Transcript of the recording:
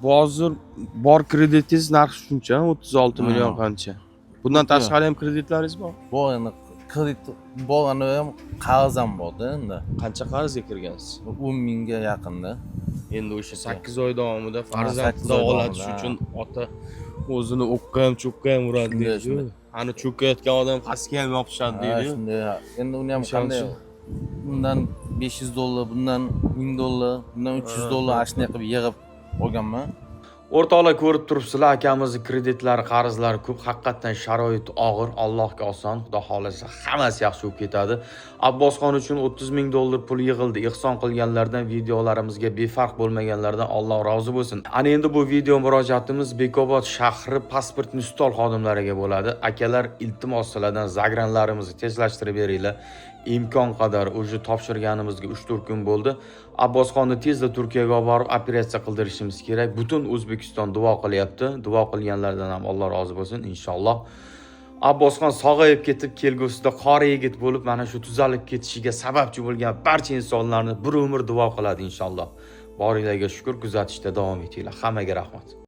hozir bor kreditingiz narxi shuncha, 36 million qancha. Bundan tashqari ham kreditlaringiz bor? Bor, endi kredit bo'lgani ham qarz ham borda endi. Qancha qarzga kirgansiz? 10 mingga yaqinda. Endi o'sha 8 oy davomida farzand 8 oy davolatish davomida, uchun ota o'zini o'qqa ham cho'qqa ham uradi Shunday, deydi. shunday. Ani cho'kayotgan odam pastga ham yopishadi deydi. Shunday. Endi uni ham O'shaning qanday? uchun. Bundan $500, bundan $1000, bundan $300 ashunday qilib yig'ib olganman. O'rtoqlar ko'rib turibsizlar, akamizni kreditlari, qarzlari ko'p, haqiqatan sharoit og'ir, Allohga oson, Xudo xolasa hammasi yaxshi bo'lib ketadi. Abbosxon uchun $30,000 pul yig'ildi. Ehson qilganlardan, videolarimizga befarq bo'lmaganlardan Alloh rozi bo'lsin. Ana endi bu video murojaatimiz Bekobod shahri pasport mustol xodimlariga bo'ladi. Akalar, iltimos sizlardan zagranlarimizni tezlashtirib beringlar. Imkon qadar o'sha topshirganimizga 3-4 kun bo'ldi. Abbosxonni tezda Turkiyaga olib borib operatsiya qildirishimiz kerak. Butun O'zbekiston duo qilyapti. Duo qilganlardan ham Alloh rozi bo'lsin inshaalloh. Abbosxon sog'ayib ketib, kelgusida qori yigit bo'lib, mana shu tuzalib ketishiga sababchi bo'lgan barcha insonlarni bir umr duo qiladi inshaalloh. Boringlarga shukr, kuzatishda davom etinglar. Hammaga rahmat.